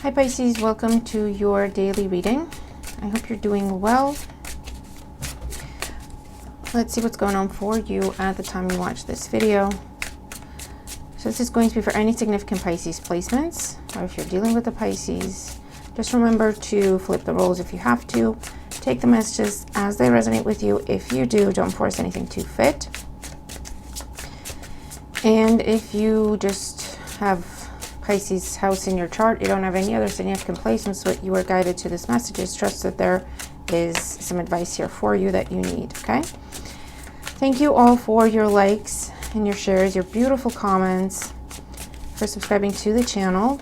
Hi Pisces, welcome to your daily reading. I hope you're doing well. Let's see what's going on for you at the time you watch this video. So this is going to be for any significant Pisces placements, or if you're dealing with a Pisces, just remember to flip the roles if you have to. Take the messages as they resonate with you. If you do, don't force anything to fit. And if you just have Pisces house in your chart, you don't have any other significant placements, but you are guided to this message, trust that there is some advice here for you that you need, okay? Thank you all for your likes and your shares, your beautiful comments, for subscribing to the channel.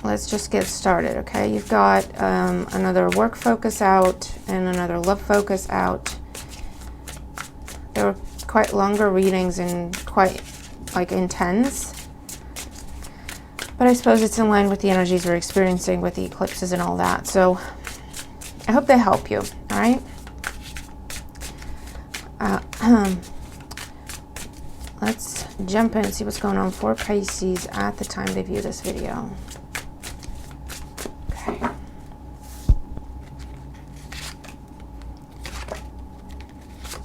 Let's just get started, okay? You've got another work focus out and another love focus out. There were quite longer readings and quite intense, but I suppose it's in line with the energies we're experiencing with the eclipses and all that, so I hope they help you. All right, let's jump in and see what's going on for Pisces at the time they view this video. Okay.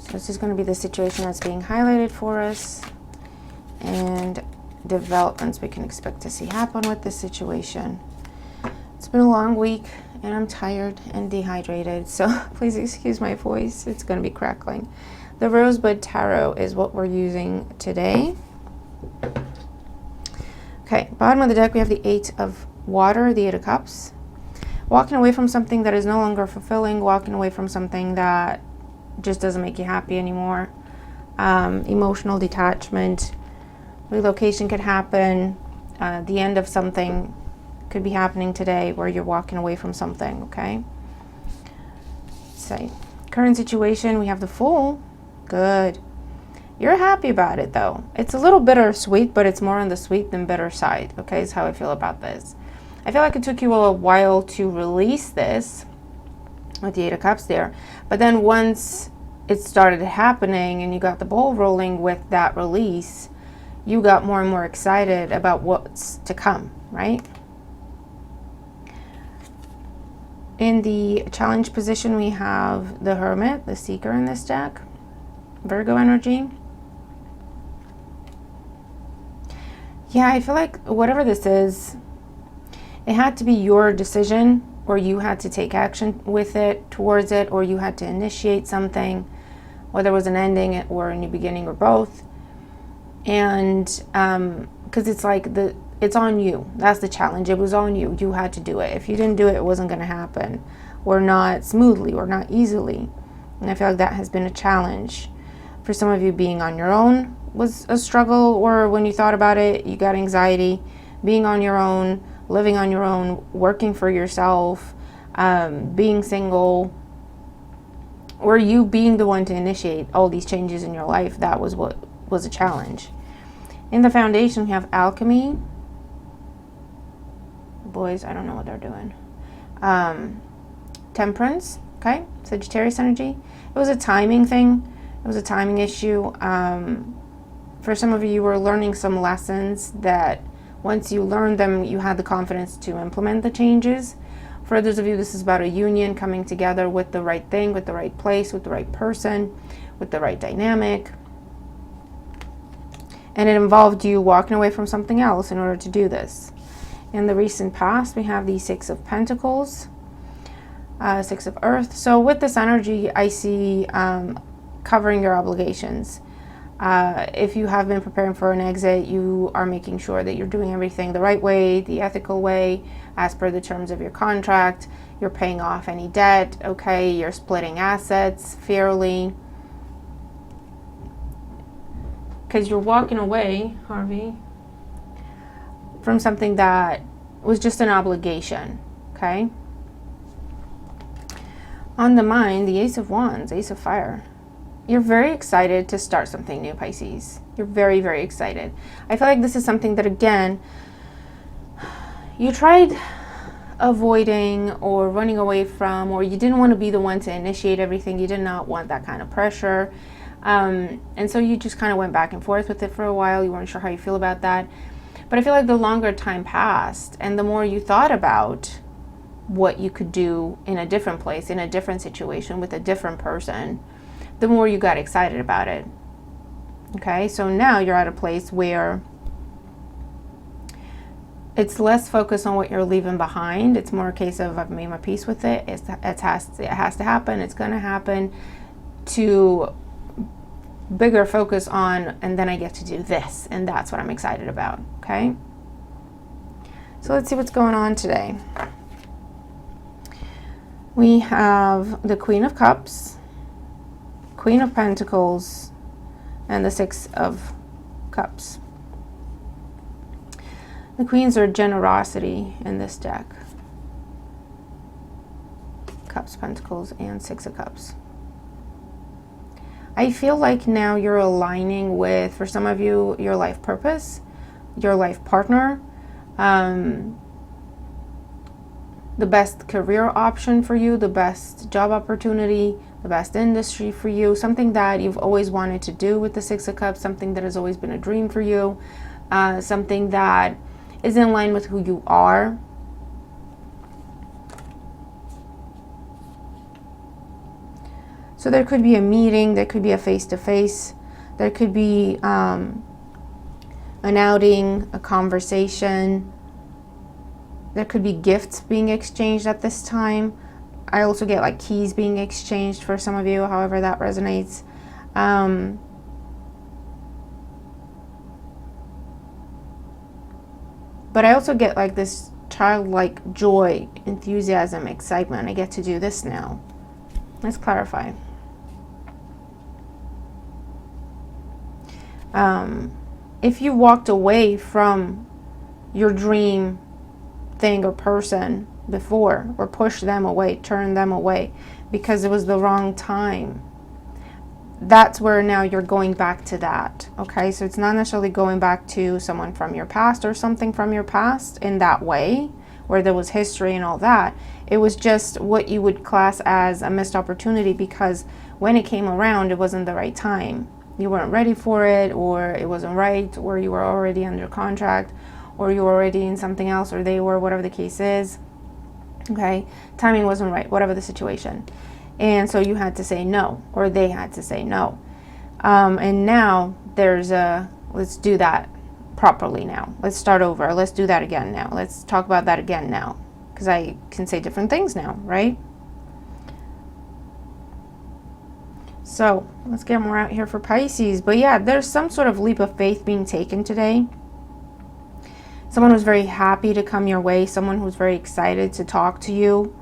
So this is going to be the situation that's being highlighted for us, and developments we can expect to see happen with this situation. It's been a long week and I'm tired and dehydrated, so please excuse my voice. It's going to be crackling. The Rosebud Tarot is what we're using today. Okay, bottom of the deck we have the Eight of Water, the Eight of Cups. Walking away from something that is no longer fulfilling, walking away from something that just doesn't make you happy anymore. Emotional detachment. Relocation could happen. The end of something could be happening today where you're walking away from something, okay? So, current situation, we have the Fool. Good. You're happy about it, though. It's a little bittersweet, but it's more on the sweet than bitter side, okay, is how I feel about this. I feel like it took you a while to release this with the Eight of Cups there, but then once it started happening and you got the ball rolling with that release, you got more and more excited about what's to come, right? In the challenge position, we have the Hermit, the Seeker in this deck. Virgo energy. Yeah, I feel like whatever this is, it had to be your decision, or you had to take action with it, towards it, or you had to initiate something, whether it was an ending or a new beginning or both. And because it's like it's on you. That's the challenge. It was on you. You had to do it. If you didn't do it, it wasn't going to happen, or not smoothly, or not easily. And I feel like that has been a challenge for some of you. Being on your own was a struggle, or when you thought about it, you got anxiety. Being on your own, living on your own, working for yourself, being single, or you being the one to initiate all these changes in your life, that was what was a challenge. In the foundation, we have Alchemy. Boys, I don't know what they're doing. Temperance, okay? Sagittarius energy. It was a timing thing. It was a timing issue. For some of you, you were learning some lessons that once you learned them, you had the confidence to implement the changes. For others of you, this is about a union coming together with the right thing, with the right place, with the right person, with the right dynamic. And it involved you walking away from something else in order to do this. In the recent past, we have the Six of Pentacles, Six of Earth. So with this energy, I see covering your obligations. If you have been preparing for an exit, you are making sure that you're doing everything the right way, the ethical way, as per the terms of your contract. You're paying off any debt, okay? You're splitting assets fairly. Because you're walking away, Harvey, from something that was just an obligation, okay? On the mind, the Ace of Wands, Ace of Fire. You're very excited to start something new, Pisces. You're very, very excited. I feel like this is something that, again, you tried avoiding or running away from, or you didn't want to be the one to initiate everything. You did not want that kind of pressure. And so you just kind of went back and forth with it for a while. You weren't sure how you feel about that. But I feel like the longer time passed and the more you thought about what you could do in a different place, in a different situation, with a different person, the more you got excited about it. Okay, so now you're at a place where it's less focused on what you're leaving behind. It's more a case of, I've made my peace with it. It has to happen. It's going to happen. To bigger focus on, and then I get to do this, and that's what I'm excited about. Okay, so let's see what's going on today. We have the Queen of Cups, Queen of Pentacles, and the Six of Cups. The queens are generosity in this deck. Cups, Pentacles, and Six of Cups. I feel like now you're aligning with, for some of you, your life purpose, your life partner, the best career option for you, the best job opportunity, the best industry for you, something that you've always wanted to do with the Six of Cups, something that has always been a dream for you, something that is in line with who you are. So there could be a meeting, there could be a face-to-face, there could be an outing, a conversation. There could be gifts being exchanged at this time. I also get like keys being exchanged for some of you, however that resonates. But I also get like this childlike joy, enthusiasm, excitement. I get to do this now. Let's clarify. If you walked away from your dream thing or person before, or pushed them away, turned them away because it was the wrong time, that's where now you're going back to that. Okay, so it's not necessarily going back to someone from your past or something from your past in that way, where there was history and all that. It was just what you would class as a missed opportunity, because when it came around, it wasn't the right time. You weren't ready for it, or it wasn't right, or you were already under contract, or you were already in something else, or they were, whatever the case is. Okay, timing wasn't right, whatever the situation. And so you had to say no, or they had to say no. And now there's let's do that properly now. Let's start over. Let's do that again now. Let's talk about that again now. Because I can say different things now, right? So let's get more out here for Pisces. But yeah, there's some sort of leap of faith being taken today. Someone who's very happy to come your way. Someone who's very excited to talk to you.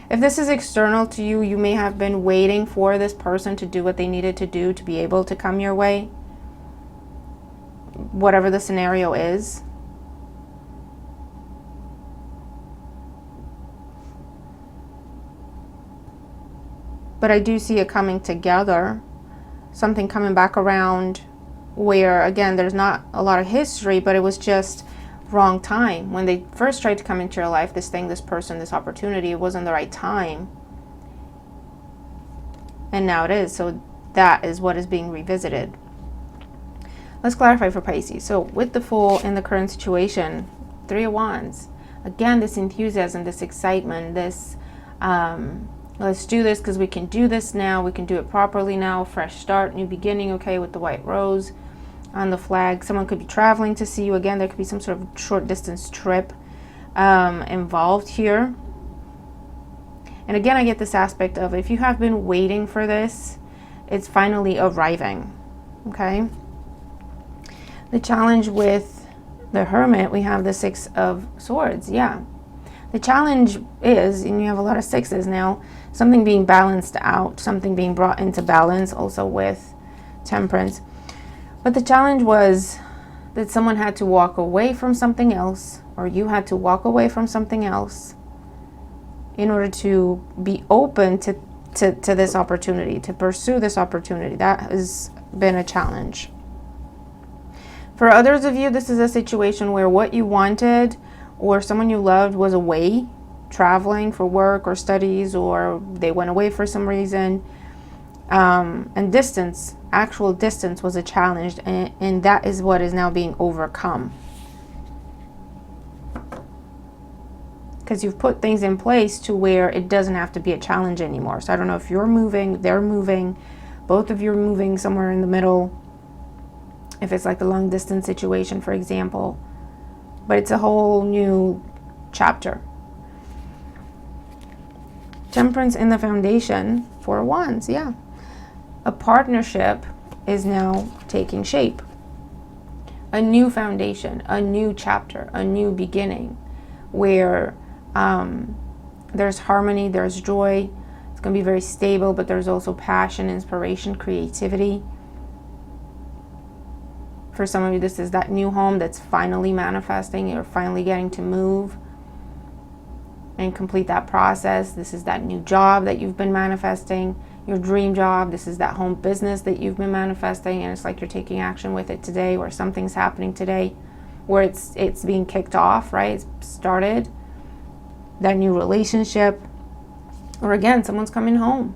If this is external to you, you may have been waiting for this person to do what they needed to do to be able to come your way. Whatever the scenario is. But I do see it coming together. Something coming back around where, again, there's not a lot of history, but it was just wrong time. When they first tried to come into your life, this thing, this person, this opportunity, it wasn't the right time. And now it is. So that is what is being revisited. Let's clarify for Pisces. So with the Fool in the current situation, Three of Wands. Again, this enthusiasm, this excitement, this let's do this because we can do this now. We can do it properly now. Fresh start, new beginning. Okay, with the white rose on the flag. Someone could be traveling to see you again. There could be some sort of short distance trip involved here. And again, I get this aspect of, if you have been waiting for this, it's finally arriving. Okay. The challenge with the Hermit, we have the Six of Swords. Yeah. The challenge is, and you have a lot of sixes now, something being balanced out, something being brought into balance, also with Temperance. But the challenge was that someone had to walk away from something else, or you had to walk away from something else in order to be open to this opportunity, to pursue this opportunity. That has been a challenge. For others of you, this is a situation where what you wanted or someone you loved was away, traveling for work or studies, or they went away for some reason. And distance, actual distance was a challenge, and that is what is now being overcome. Because you've put things in place to where it doesn't have to be a challenge anymore. So I don't know if you're moving, they're moving, both of you are moving somewhere in the middle. If it's like a long distance situation, for example. But it's a whole new chapter. Temperance in the foundation, 4 of Wands, yeah. A partnership is now taking shape. A new foundation, a new chapter, a new beginning where there's harmony, there's joy. It's going to be very stable, but there's also passion, inspiration, creativity. For some of you, this is that new home that's finally manifesting. You're finally getting to move and complete that process. This is that new job that you've been manifesting, your dream job. This is that home business that you've been manifesting, and it's like you're taking action with it today, or something's happening today where it's being kicked off, right? It's started. That new relationship, or again, someone's coming home.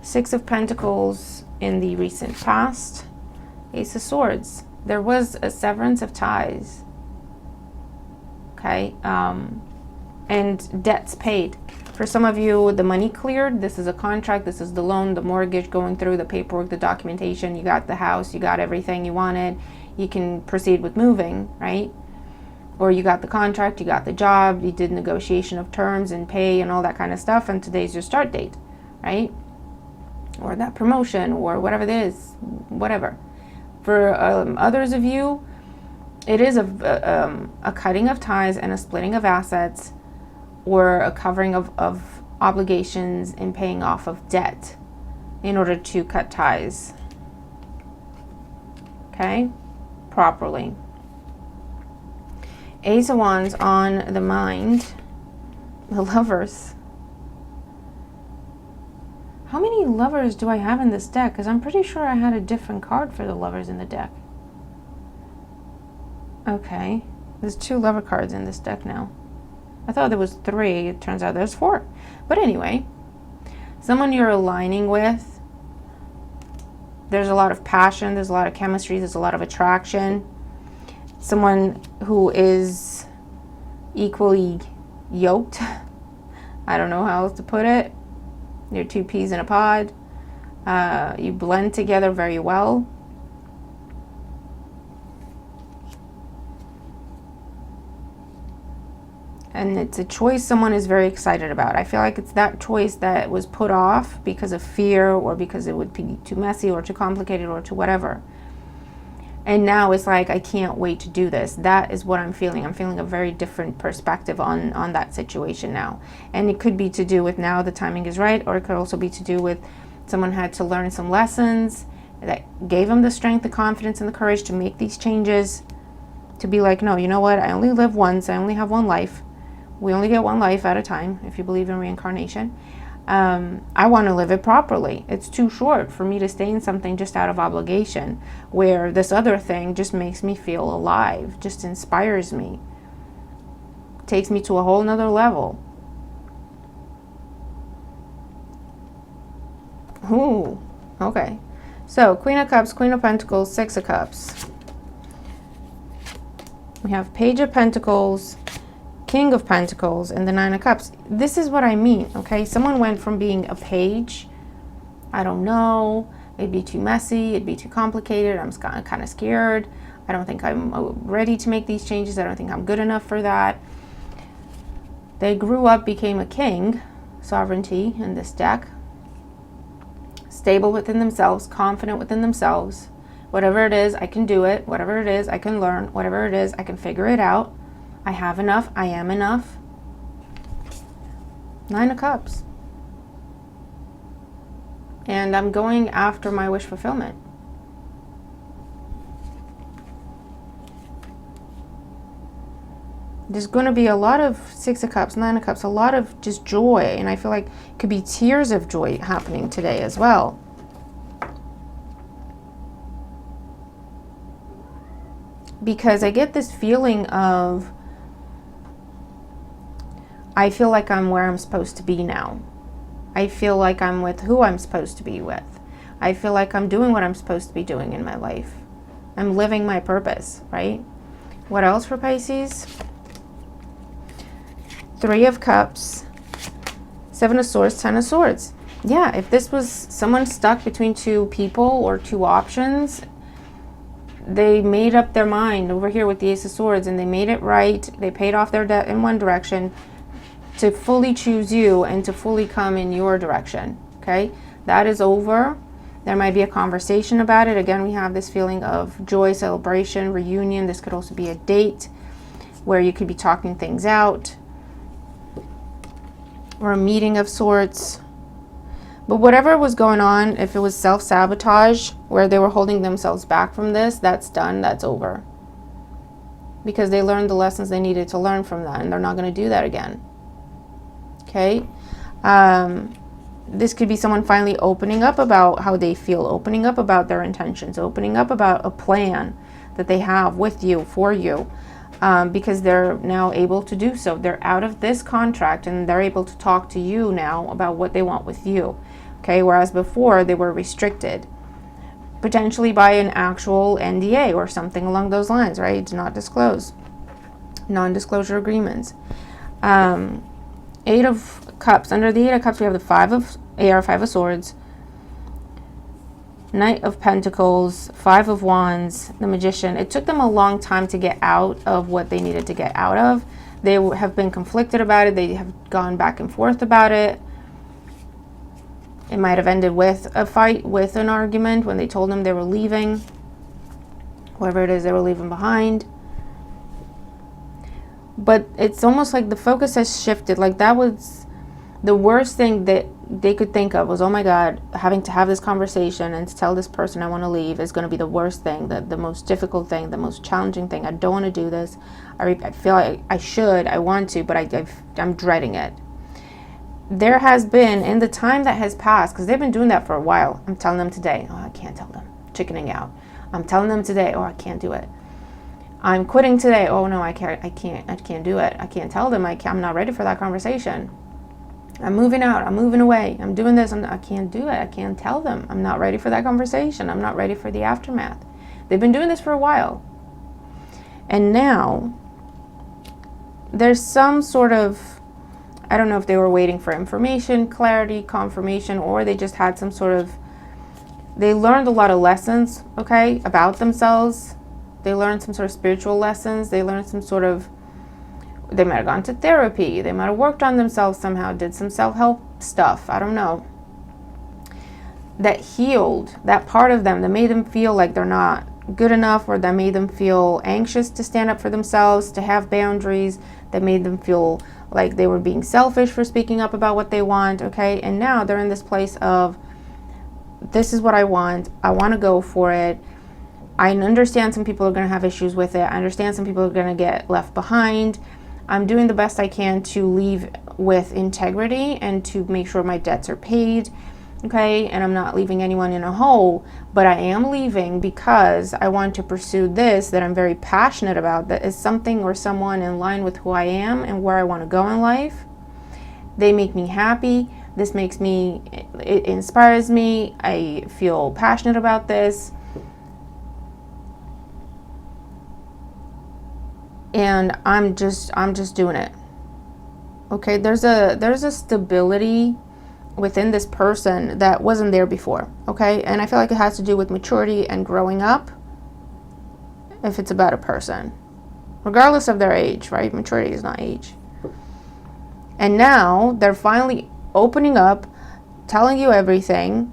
6 of Pentacles in the recent past. Ace of Swords. There was a severance of ties. Okay, and debts paid. For some of you, the money cleared. This is a contract. This is the loan, the mortgage going through, the paperwork, the documentation. You got the house. You got everything you wanted. You can proceed with moving, right? Or you got the contract. You got the job. You did negotiation of terms and pay and all that kind of stuff. And today's your start date, right? Or that promotion or whatever it is, whatever. For others of you, it is a cutting of ties and a splitting of assets, or a covering of obligations and paying off of debt in order to cut ties, okay, properly. Ace of Wands on the mind, the Lovers. How many Lovers do I have in this deck? Because I'm pretty sure I had a different card for the Lovers in the deck. Okay, there's 2 Lover cards in this deck now. I thought there was 3. It turns out there's 4. But anyway, someone you're aligning with, there's a lot of passion, there's a lot of chemistry, there's a lot of attraction. Someone who is equally yoked. I don't know how else to put it. You're 2 peas in a pod. You blend together very well. And it's a choice someone is very excited about. I feel like it's that choice that was put off because of fear, or because it would be too messy or too complicated or too whatever. And now it's like, I can't wait to do this. That is what I'm feeling. I'm feeling a very different perspective on that situation now. And it could be to do with now the timing is right, or it could also be to do with someone had to learn some lessons that gave them the strength, the confidence, and the courage to make these changes. To be like, no, you know what? I only live once. I only have one life. We only get one life at a time, if you believe in reincarnation. I want to live it properly. It's too short for me to stay in something just out of obligation, where this other thing just makes me feel alive, just inspires me, takes me to a whole nother level. Ooh, okay. So, Queen of Cups, Queen of Pentacles, 6 of Cups. We have Page of Pentacles, King of Pentacles, and the 9 of Cups. This is what I mean, okay? Someone went from being a page, I don't know, it'd be too messy, it'd be too complicated, I'm kind of scared, I don't think I'm ready to make these changes, I don't think I'm good enough for that. They grew up, became a king, sovereignty in this deck, stable within themselves, confident within themselves. Whatever it is, I can do it. Whatever it is, I can learn. Whatever it is, I can figure it out. I have enough. I am enough. 9 of Cups. And I'm going after my wish fulfillment. There's going to be a lot of 6 of Cups, 9 of Cups, a lot of just joy. And I feel like it could be tears of joy happening today as well. Because I get this feeling of, I feel like I'm where I'm supposed to be now. I feel like I'm with who I'm supposed to be with. I feel like I'm doing what I'm supposed to be doing in my life. I'm living my purpose, right? What else for Pisces? 3 of Cups, 7 of Swords, 10 of Swords. Yeah, if this was someone stuck between 2 people or 2 options, they made up their mind over here with the Ace of Swords, and they made it right. They paid off their debt in one direction to fully choose you and to fully come in your direction, okay? That is over. There might be a conversation about it. Again, we have this feeling of joy, celebration, reunion. This could also be a date where you could be talking things out, or a meeting of sorts. But whatever was going on, if it was self-sabotage, where they were holding themselves back from this, that's done, that's over. Because they learned the lessons they needed to learn from that, and they're not going to do that again. Okay? This could be someone finally opening up about how they feel, opening up about their intentions, opening up about a plan that they have with you, for you. Because they're now able to do so. They're out of this contract and they're able to talk to you now about what they want with you. Okay, whereas before they were restricted, potentially by an actual NDA or something along those lines, right? Do not disclose. Non-disclosure agreements. 8 of Cups. Under the 8 of Cups, we have the 5 of Swords, Knight of Pentacles, 5 of Wands, the Magician. It took them a long time to get out of what they needed to get out of. They have been conflicted about it. They have gone back and forth about it. It might have ended with a fight, with an argument when they told them they were leaving, whoever it is they were leaving behind. But it's almost like the focus has shifted. Like, that was the worst thing that they could think of was, oh my God, having to have this conversation and to tell this person I want to leave is going to be the worst thing, the most difficult thing, the most challenging thing. I don't want to do this. I feel like I should, I want to, but I'm dreading it. There has been, in the time that has passed, because they've been doing that for a while. I'm telling them today, oh, I can't tell them, chickening out. I'm telling them today, oh, I can't do it. I'm quitting today. Oh no, I can't do it. I can't tell them. I'm not ready for that conversation. I'm moving out. I'm moving away. I'm doing this. I can't do it. I can't tell them. I'm not ready for that conversation. I'm not ready for the aftermath. They've been doing this for a while. And now there's some sort of, I don't know if they were waiting for information, clarity, confirmation, or they just had some sort of, they learned a lot of lessons, okay, about themselves. They learned some sort of spiritual lessons. They learned some sort of, they might have gone to therapy. They might have worked on themselves somehow, did some self-help stuff. I don't know. That healed that part of them that made them feel like they're not good enough, or that made them feel anxious to stand up for themselves, to have boundaries, that made them feel like they were being selfish for speaking up about what they want, okay? And now they're in this place of, this is what I want to go for it. I understand some people are going to have issues with it. I understand some people are going to get left behind. I'm doing the best I can to leave with integrity and to make sure my debts are paid, okay? And I'm not leaving anyone in a hole, but I am leaving because I want to pursue this that I'm very passionate about, that is something or someone in line with who I am and where I want to go in life. They make me happy. This makes me, it inspires me. I feel passionate about this. And I'm just doing it. Okay, there's a stability within this person that wasn't there before, okay? And I feel like it has to do with maturity and growing up, if it's about a person, regardless of their age, right? Maturity is not age. And now they're finally opening up, telling you everything,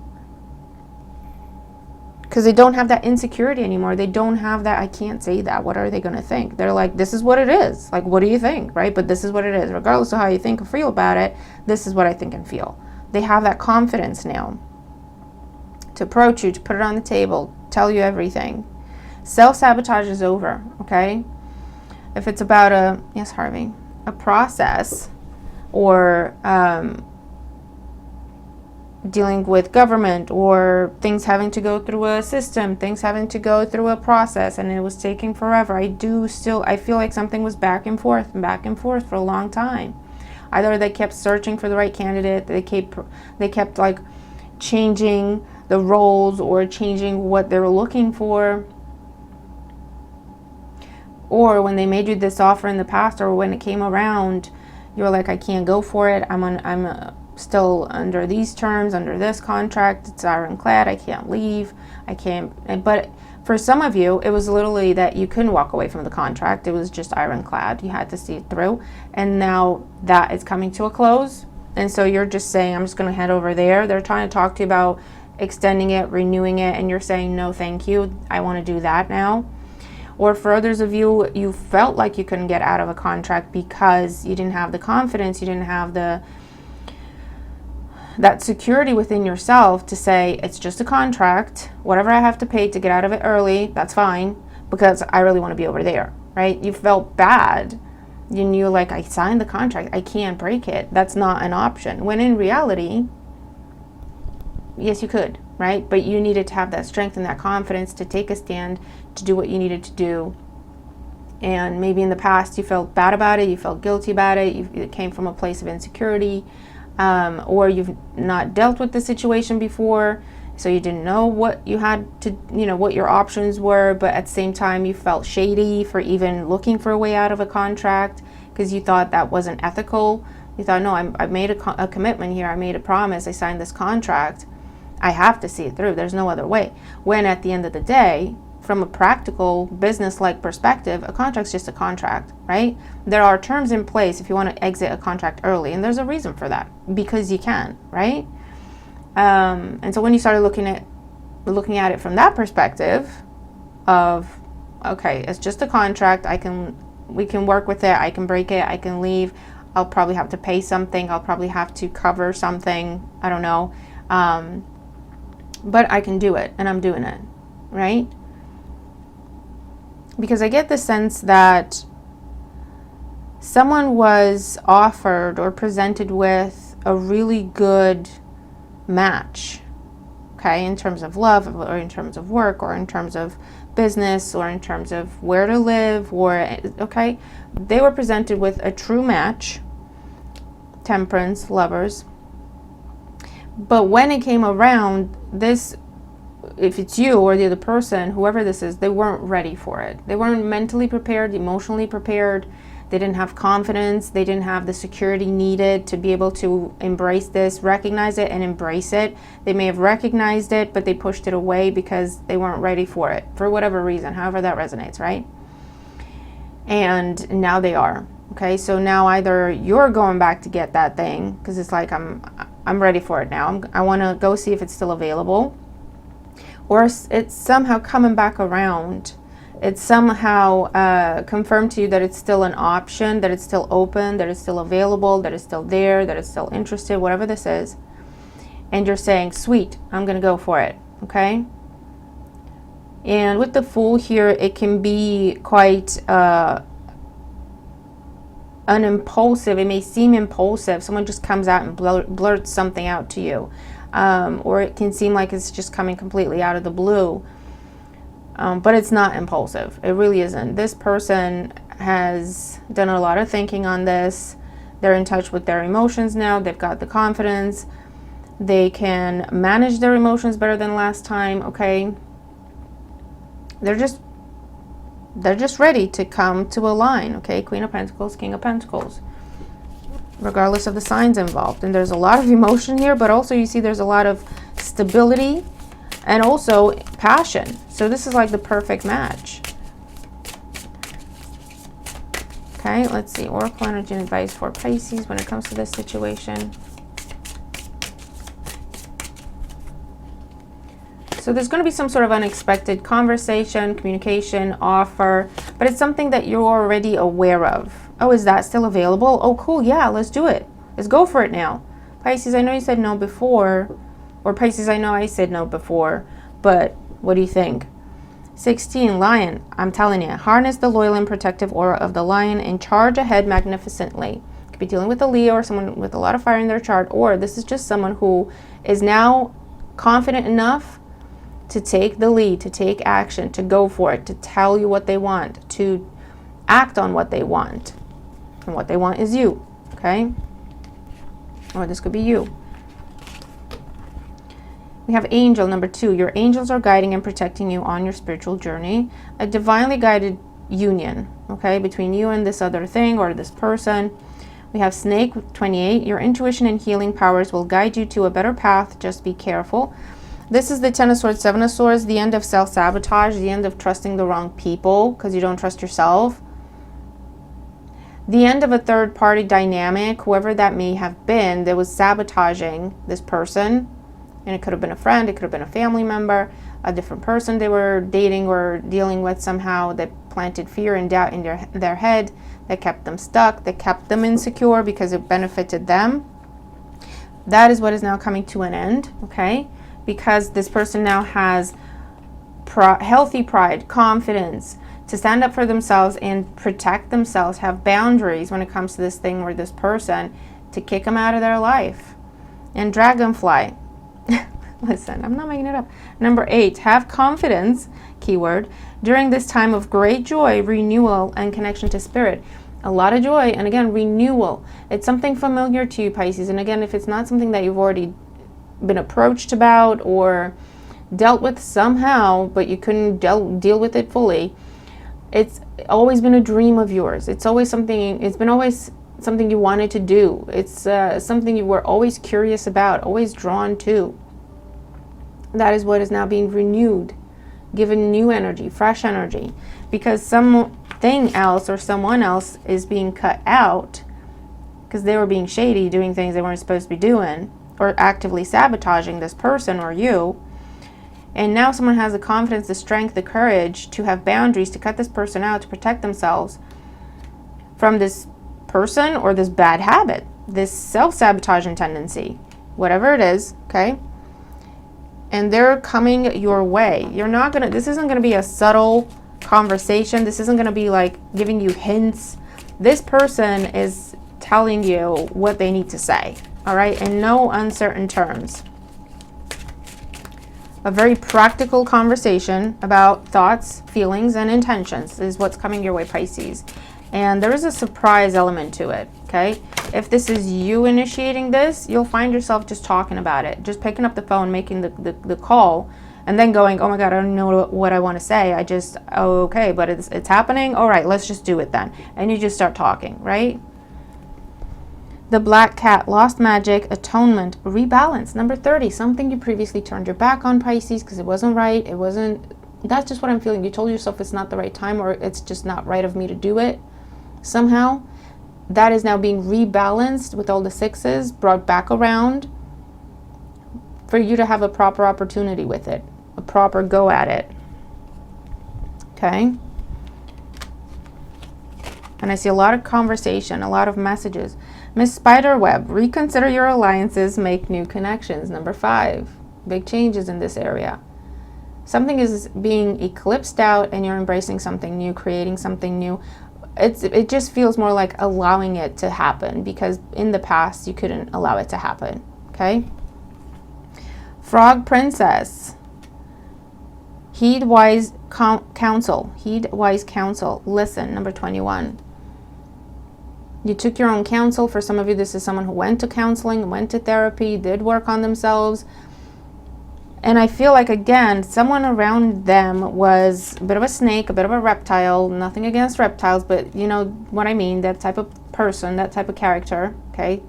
because they don't have that insecurity anymore. They don't have that, I can't say that, what are they going to think? They're like, this is what it is. Like, what do you think, right? But this is what it is. Regardless of how you think or feel about it, this is what I think and feel. They have that confidence now to approach you, to put it on the table, tell you everything. Self-sabotage is over, okay? If it's about a, yes, Harvey, a process, or dealing with government, or things having to go through a system, things having to go through a process, and it was taking forever. I feel like something was back and forth for a long time. Either they kept searching for the right candidate, they kept like changing the roles or changing what they were looking for. Or when they made you this offer in the past, or when it came around, you were like, I can't go for it. I'm still under these terms, under this contract. It's ironclad. I can't leave. I can't. But for some of you, it was literally that you couldn't walk away from the contract. It was just ironclad. You had to see it through. And now that is coming to a close. And so you're just saying, I'm just going to head over there. They're trying to talk to you about extending it, renewing it, and you're saying, no, thank you. I want to do that now. Or for others of you, you felt like you couldn't get out of a contract because you didn't have the confidence, you didn't have that security within yourself to say, it's just a contract. Whatever I have to pay to get out of it early, that's fine, because I really want to be over there, right? You felt bad. You knew, like, I signed the contract. I can't break it. That's not an option. When in reality, yes, you could, right? But you needed to have that strength and that confidence to take a stand, to do what you needed to do. And maybe in the past you felt bad about it, you felt guilty about it, it came from a place of insecurity, or you've not dealt with the situation before, so you didn't know what you had to, what your options were, but at the same time you felt shady for even looking for a way out of a contract because you thought that wasn't ethical. You thought, no, I made a commitment here, I made a promise, I signed this contract, I have to see it through, there's no other way. When at the end of the day, from a practical business-like perspective, a contract's just a contract, right? There are terms in place if you want to exit a contract early, and there's a reason for that, because you can, right? And so when you started looking at it from that perspective of, okay, it's just a contract, we can work with it, I can break it, I can leave, I'll probably have to pay something, I'll probably have to cover something, I don't know, but I can do it, and I'm doing it, right? Because I get the sense that someone was offered or presented with a really good match, okay, in terms of love, or in terms of work, or in terms of business, or in terms of where to live, or, okay, they were presented with a true match, Temperance, Lovers. But when it came around, this, if it's you or the other person, whoever this is, they weren't ready for it. They weren't mentally prepared, emotionally prepared. They didn't have confidence. They didn't have the security needed to be able to embrace this, recognize it, and embrace it. They may have recognized it, but they pushed it away because they weren't ready for it, for whatever reason, however that resonates, right? And now they are. Okay, so now either you're going back to get that thing because it's like, I'm ready for it now. I want to go see if it's still available. Or it's somehow coming back around. It's somehow confirmed to you that it's still an option, that it's still open, that it's still available, that it's still there, that it's still interested, whatever this is. And you're saying, sweet, I'm going to go for it, okay? And with the Fool here, it can be quite an impulsive, it may seem impulsive. Someone just comes out and blurts something out to you. Or it can seem like it's just coming completely out of the blue. But it's not impulsive. It really isn't. This person has done a lot of thinking on this. They're in touch with their emotions now. They've got the confidence. They can manage their emotions better than last time, okay? They're just ready to come to a line, okay? Queen of Pentacles, King of Pentacles. Regardless of the signs involved. And there's a lot of emotion here, but also you see there's a lot of stability and also passion. So this is like the perfect match. Okay, let's see. Oracle energy and advice for Pisces when it comes to this situation. So there's going to be some sort of unexpected conversation, communication, offer, but it's something that you're already aware of. Oh, is that still available? Oh, cool. Yeah, let's do it. Let's go for it now. Pisces, I know you said no before, or Pisces, I know I said no before, but what do you think? 16, Lion. I'm telling you, harness the loyal and protective aura of the lion and charge ahead magnificently. You could be dealing with a Leo or someone with a lot of fire in their chart, or this is just someone who is now confident enough to take the lead, to take action, to go for it, to tell you what they want, to act on what they want. And what they want is you, okay? or this could be you. We have angel, number 2. Your angels are guiding and protecting you on your spiritual journey. A divinely guided union, okay, between you and this other thing or this person. We have snake, 28. Your intuition and healing powers will guide you to a better path. Just be careful. This is the 10 of Swords, 7 of Swords, the end of self-sabotage, the end of trusting the wrong people because you don't trust yourself. The end of a third-party dynamic, whoever that may have been, that was sabotaging this person. And it could have been a friend, it could have been a family member, a different person they were dating or dealing with somehow that planted fear and doubt in their head, that kept them stuck, that kept them insecure because it benefited them. That is what is now coming to an end, okay? Because this person now has healthy pride, confidence to stand up for themselves and protect themselves, have boundaries when it comes to this thing or this person, to kick them out of their life. And dragonfly. Listen, I'm not making it up. Number 8, have confidence, keyword, during this time of great joy, renewal, and connection to spirit. A lot of joy, and again, renewal. It's something familiar to you, Pisces. And again, if it's not something that you've already been approached about or dealt with somehow, but you couldn't deal with it fully, it's always been a dream of yours. It's always something, it's been always something you wanted to do. It's something you were always curious about, always drawn to. That is what is now being renewed, given new energy, fresh energy, because something else or someone else is being cut out because they were being shady, doing things they weren't supposed to be doing, or actively sabotaging this person or you. And now someone has the confidence, the strength, the courage to have boundaries, to cut this person out, to protect themselves from this person or this bad habit, this self-sabotaging tendency, whatever it is, okay? And they're coming your way. This isn't going to be a subtle conversation. This isn't going to be like giving you hints. This person is telling you what they need to say, all right? In no uncertain terms. A very practical conversation about thoughts, feelings, and intentions is what's coming your way, Pisces. And there is a surprise element to it, okay? If this is you initiating this, you'll find yourself just talking about it, just picking up the phone, making the call, and then going, oh my God, I don't know what I want to say. Okay, but it's happening. All right, let's just do it then. And you just start talking, right? The Black Cat, lost magic, atonement, rebalance. Number 30, something you previously turned your back on, Pisces, because it wasn't right. That's just what I'm feeling. You told yourself it's not the right time, or it's just not right of me to do it. Somehow that is now being rebalanced with all the 6s, brought back around for you to have a proper opportunity with it, a proper go at it. Okay? And I see a lot of conversation, a lot of messages. Miss Spiderweb, reconsider your alliances, make new connections. Number 5, big changes in this area. Something is being eclipsed out and you're embracing something new, creating something new. It just feels more like allowing it to happen, because in the past you couldn't allow it to happen, okay? Frog Princess. Heed wise counsel. Heed wise counsel. Listen, number 21. You took your own counsel. For some of you, this is someone who went to counseling, went to therapy, did work on themselves. And I feel like, again, someone around them was a bit of a snake, a bit of a reptile. Nothing against reptiles, but you know what I mean. That type of person, that type of character, okay?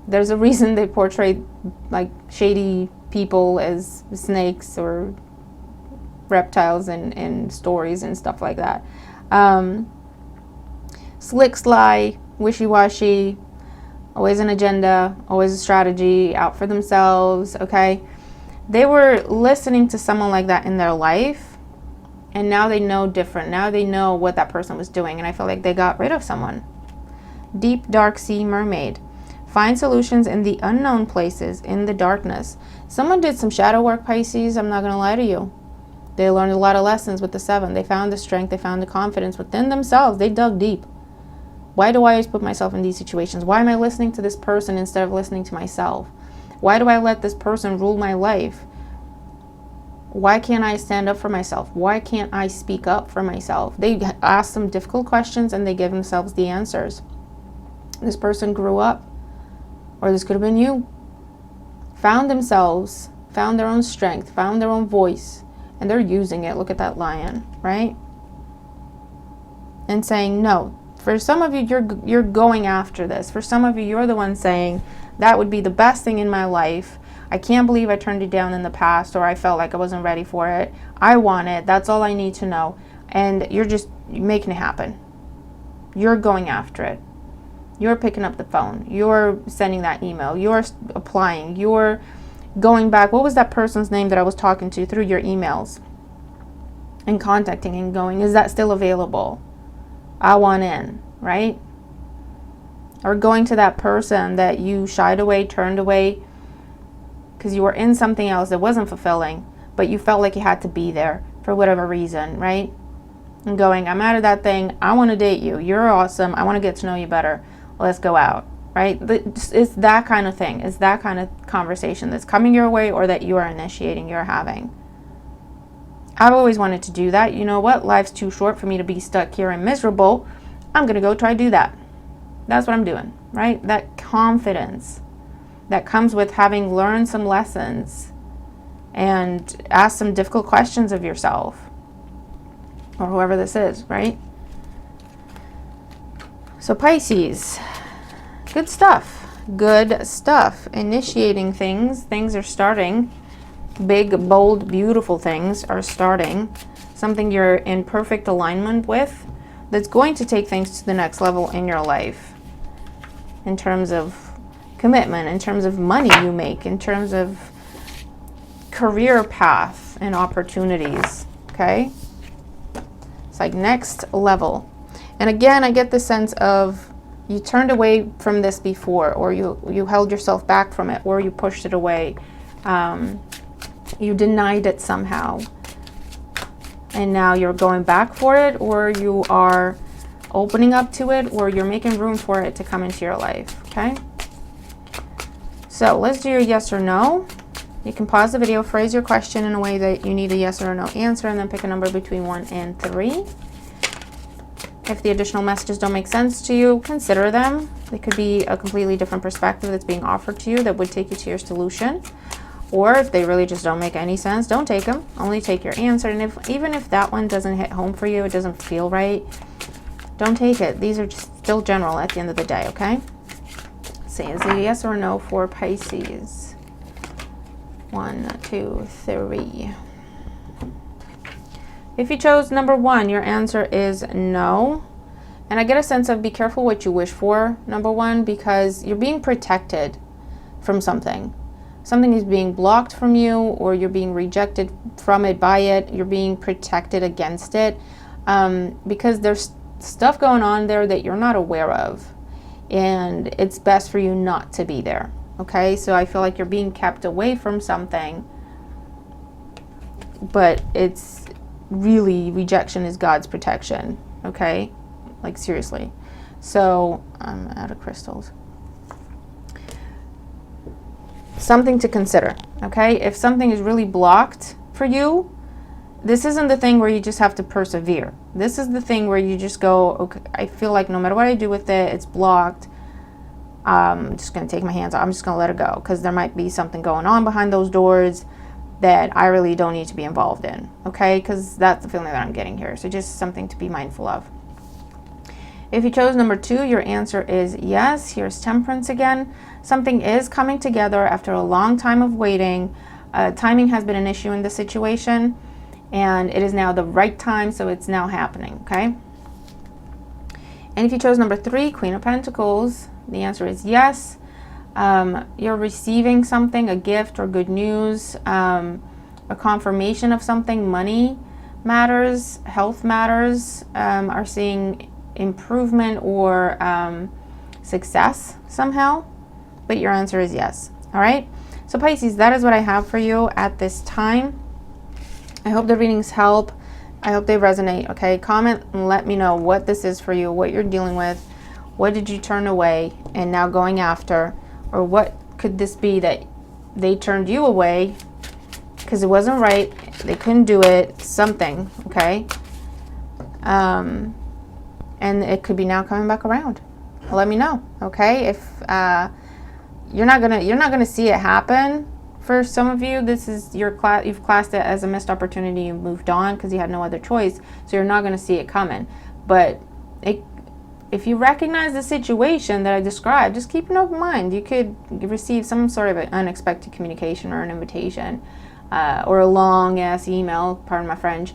There's a reason they portray like shady people as snakes or reptiles in stories and stuff like that. Slick, sly, wishy-washy, always an agenda, always a strategy, out for themselves, okay? They were listening to someone like that in their life, and now they know different. Now they know what that person was doing, and I feel like they got rid of someone. Deep, dark sea mermaid. Find solutions in the unknown places, in the darkness. Someone did some shadow work, Pisces. I'm not going to lie to you. They learned a lot of lessons with the 7. They found the strength. They found the confidence within themselves. They dug deep. Why do I always put myself in these situations? Why am I listening to this person instead of listening to myself? Why do I let this person rule my life? Why can't I stand up for myself? Why can't I speak up for myself? They asked some difficult questions and they gave themselves the answers. This person grew up or this could have been you, found themselves, found their own strength, found their own voice, and they're using it. Look at that lion, right? And saying no. For some of you, you're going after this. For some of you, you're the one saying, that would be the best thing in my life. I can't believe I turned it down in the past, or I felt like I wasn't ready for it. I want it. That's all I need to know. And you're just making it happen. You're going after it. You're picking up the phone. You're sending that email. You're applying. You're going back. What was that person's name that I was talking to through your emails? And contacting and going, is that still available? I want in, right? Or going to that person that you shied away, turned away, because you were in something else that wasn't fulfilling, but you felt like you had to be there for whatever reason, right? And going, I'm out of that thing. I want to date you. You're awesome. I want to get to know you better. Let's go out, right? It's that kind of thing. It's that kind of conversation that's coming your way or that you are initiating, you're having. I've always wanted to do that. You know what? Life's too short for me to be stuck here and miserable. I'm going to go try to do that. That's what I'm doing, right? That confidence that comes with having learned some lessons and asked some difficult questions of yourself or whoever this is, right? So Pisces, good stuff. Good stuff. Initiating things. Things are starting. Big, bold, beautiful things are starting. Something you're in perfect alignment with that's going to take things to the next level in your life. In terms of commitment, in terms of money you make, in terms of career path and opportunities, okay? It's like next level. And again, I get the sense of you turned away from this before, or you held yourself back from it, or you pushed it away. You denied it somehow. And now you're going back for it, or you are opening up to it, or you're making room for it to come into your life, okay? So let's do your yes or no. You can pause the video, phrase your question in a way that you need a yes or a no answer, and then pick a number between 1 and 3. If the additional messages don't make sense to you, consider them. They could be a completely different perspective that's being offered to you that would take you to your solution. Or if they really just don't make any sense, don't take them. Only take your answer. And even if that one doesn't hit home for you, it doesn't feel right, don't take it. These are just still general at the end of the day, okay? Let's see, is it a yes or no for Pisces? 1, 2, 3. If you chose number 1, your answer is no. And I get a sense of be careful what you wish for, number 1, because you're being protected from something. Something is being blocked from you, or you're being rejected from it, by it. You're being protected against it because there's stuff going on there that you're not aware of. And it's best for you not to be there. Okay, so I feel like you're being kept away from something, but it's really, rejection is God's protection. Okay, like seriously. So I'm out of crystals. Something to consider, okay? If something is really blocked for you, this isn't the thing where you just have to persevere. This is the thing where you just go, okay, I feel like no matter what I do with it, it's blocked. I'm just going to take my hands off. I'm just going to let it go, because there might be something going on behind those doors that I really don't need to be involved in, okay? Because that's the feeling that I'm getting here. So just something to be mindful of. If you chose number 2, your answer is yes. Here's Temperance again. Something is coming together after a long time of waiting. Timing has been an issue in the situation, and it is now the right time, so it's now happening, okay? And if you chose number 3, Queen of Pentacles, the answer is yes. You're receiving something, a gift or good news, a confirmation of something. Money matters, health matters, are seeing improvement or success somehow, but your answer is yes. All right, so Pisces, that is what I have for you at this time. I hope the readings help. I hope they resonate. Okay, comment and let me know what this is for you, what you're dealing with, what did you turn away and now going after, or what could this be that they turned you away because it wasn't right, they couldn't do it, something, okay? And it could be now coming back around. Let me know, okay? If you're not gonna see it happen. For some of you, this is your class. You've classed it as a missed opportunity. You moved on because you had no other choice, so you're not going to see it coming. But if you recognize the situation that I described, just keep an open mind. You could receive some sort of an unexpected communication or an invitation, or a long ass email. Pardon my French,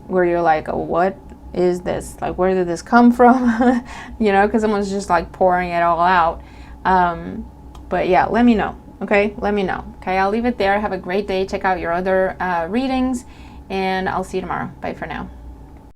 where you're like, oh, what is this? Like, where did this come from? You know, because someone's just like pouring it all out. But yeah, let me know. Okay, let me know. Okay, I'll leave it there. Have a great day. Check out your other readings, and I'll see you tomorrow. Bye for now.